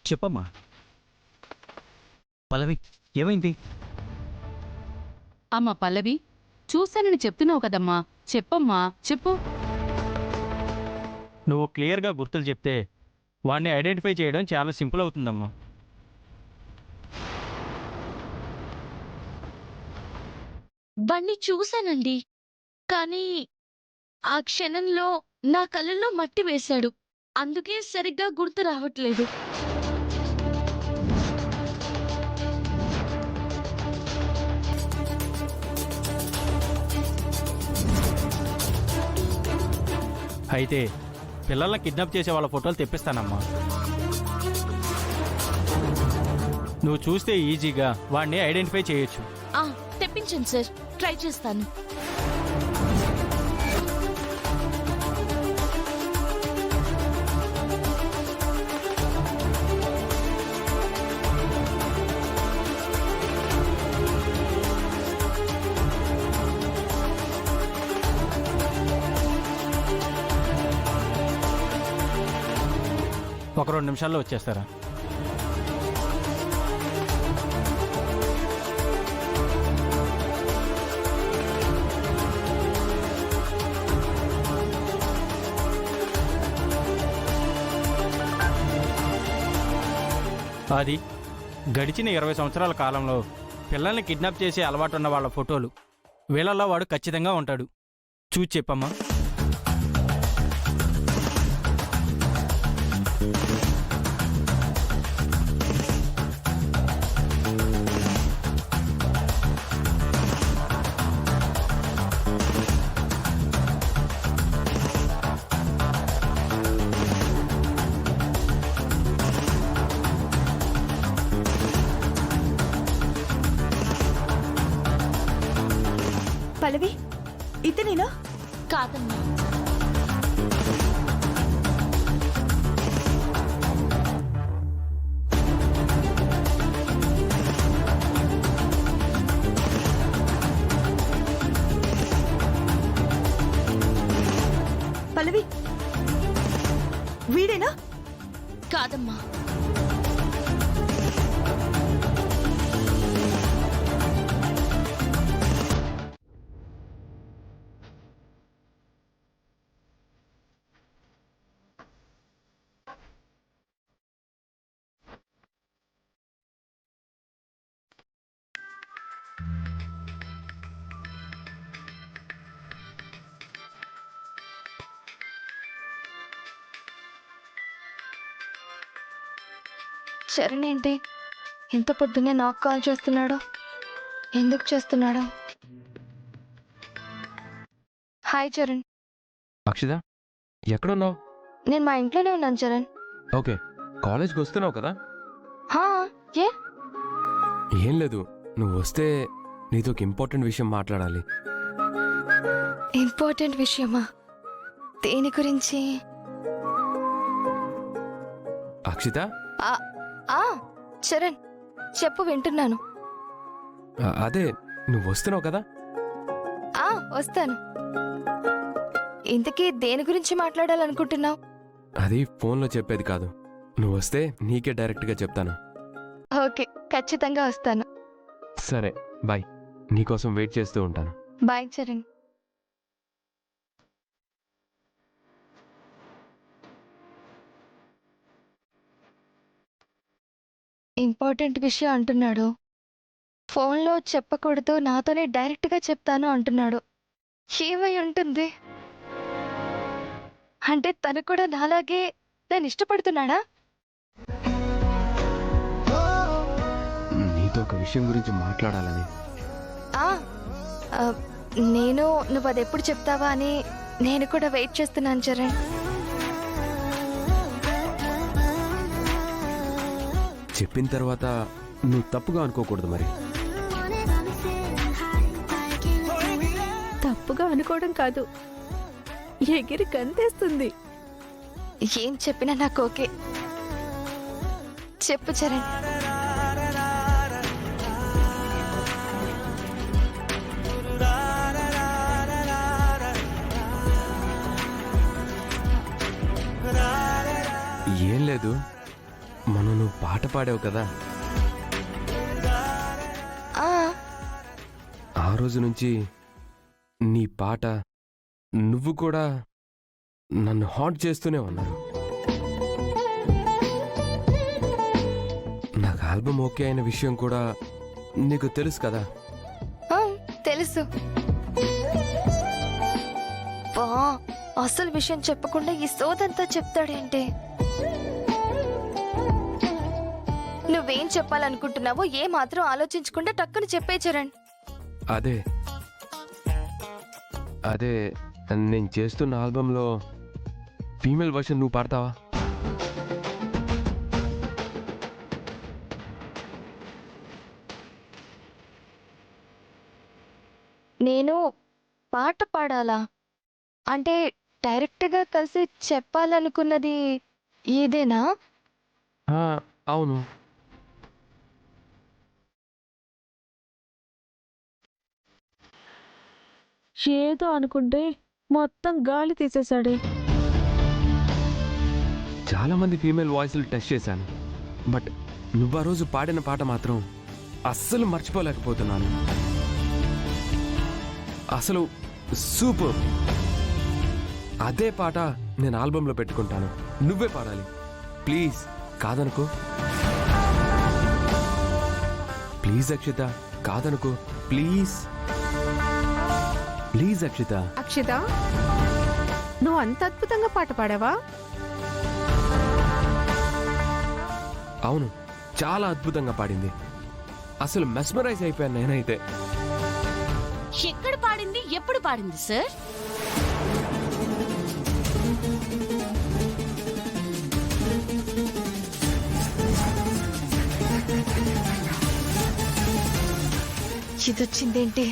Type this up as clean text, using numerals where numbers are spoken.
చెప్పమ్మా. పల్లవి, ఏమైంది? అమ్మా పల్లవి, చూశానని చెప్తున్నావు కదమ్మా, చెప్పమ్మా, చెప్పు. నువ్వు క్లియర్గా గుర్తులు చెప్తే వాడిని ఐడెంటిఫై చేయడం చాలా సింపుల్ అవుతుందమ్మా. బండి చూశానండి, కానీ ఆ క్షణంలో నా కళ్ళల్లో మట్టి వేశాడు. అందుకే సరిగ్గా గుర్తు రావట్లేదు. అయితే పిల్లల్ని కిడ్నాప్ చేసే వాళ్ళ ఫోటోలు తెప్పిస్తానమ్మా. నువ్వు చూస్తే ఈజీగా వాడిని ఐడెంటిఫై చేయొచ్చు. తెప్పించండి సార్, ట్రై చేస్తాను. ఒక 2 నిమిషాల్లో వచ్చేస్తారా? అది గడిచిన 20 సంవత్సరాల కాలంలో పిల్లల్ని కిడ్నాప్ చేసే అలవాటు ఉన్న వాళ్ళ ఫోటోలు. వీళ్ళల్లో వాడు ఖచ్చితంగా ఉంటాడు. చూసి చెప్పమ్మా. పల్లవి, ఇతనేనా? కాదమ్మా. పల్లవి, వీడేనా? కాదమ్మా. చరణ్ ఏంటి ఇంత పొద్దున్నే నాకు కాల్ చేస్తున్నాడు? ఎందుకు చేస్తున్నాడు? హాయ్ చరణ్. అక్షిత, ఎక్కడున్నావు? నేను మా ఇంట్లోనే ఉన్నాను చరణ్. ఓకే, కాలేజ్కి వస్తున్నావు కదా? హా, ఏ? ఏం లేదు, నువ్వు వస్తే నీతో ఒక ఇంపార్టెంట్ విషయం మాట్లాడాలి. ఇంపార్టెంట్ విషయమా? దేని గురించి? అక్షిత, చరణ్ చెప్పు, వింటున్నాను. అదే నువ్వు వస్తున్నావు కదా? వస్తాను. ఇంతకీ దేని గురించి మాట్లాడాలనుకుంటున్నావు? అది ఫోన్లో చెప్పేది కాదు, నువ్వు వస్తే నీకే డైరెక్ట్గా చెప్తాను. ఓకే, ఖచ్చితంగా వస్తాను. సరే బాయ్, నీకోసం వెయిట్ చేస్తూ ఉంటాను. బాయ్ చరణ్. ఇంపార్టెంట్ విషయం అంటున్నాడు. ఫోన్లో చెప్పకూడదు, నాతోనే డైరెక్ట్గా చెప్తాను అంటున్నాడు. ఏమై ఉంటుంది? అంటే తను కూడా నాలాగే నన్ను ఇష్టపడుతున్నాడా? నీతో ఒక విషయం గురించి మాట్లాడాలని. నేను నువ్వు అది ఎప్పుడు చెప్తావా అని నేను కూడా వెయిట్ చేస్తున్నాను చరణ్. చెప్పిన తర్వాత నువ్వు తప్పుగా అనుకోకూడదు. మరి తప్పుగా అనుకోవడం కాదు, ఎగిరి గంతేస్తుంది. ఏం చెప్పినా నాకు ఓకే. చెప్పు చరణ్. ఏం లేదు, మొన్న నువ్వు పాట పాడావు కదా, ఆ, ఆ రోజు నుంచి నీ పాట, నువ్వు కూడా నన్ను హాట్ చేస్తూనే ఉన్నారు. నాకు ఆల్బమ్ ఓకే అయిన విషయం కూడా నీకు తెలుసు కదా. ఆ, తెలుసు. వా, అసలు విషయం చెప్పకుండా ఈ సోదంతా చెప్తాడేంటి? నువ్వేం చెప్పాలనుకుంటున్నావో ఏ మాత్రం ఆలోచించకుండా టక్కుని చెప్పే చరణ్. అదే అదే నేను చేస్తున్న ఆల్బంలో ఫీమేల్ వర్షన్ నువ్వు పాడతావా? నేను పాట పాడాలా అంటే డైరెక్ట్గా కలిసి చెప్పాలనుకున్నది ఇదేనా? ఆ, అవును. ఏదో అనుకుంటే మొత్తం గాలి తీసేశాడే. చాలా మంది ఫీమేల్ వాయిస్లు టెస్ట్ చేశాను, బట్ నువ్వు ఆ రోజు పాడిన పాట మాత్రం అస్సలు మర్చిపోలేకపోతున్నాను. అసలు సూపర్. అదే పాట నేను ఆల్బంలో పెట్టుకుంటాను. నువ్వే పాడాలి ప్లీజ్, కాదనుకో. ప్లీజ్ అక్షిత, కాదనుకో ప్లీజ్. ప్లీజ్ అక్షిత. అక్షిత, నువ్వు అంత అద్భుతంగా పాట పాడావా? అవును, చాలా అద్భుతంగా పాడింది. అసలు మెస్మరైజ్ అయిపోయాను నేనైతే. ఎక్కడ పాడింది, ఎప్పుడు పాడింది సార్? ఇదొచ్చిందేంటి?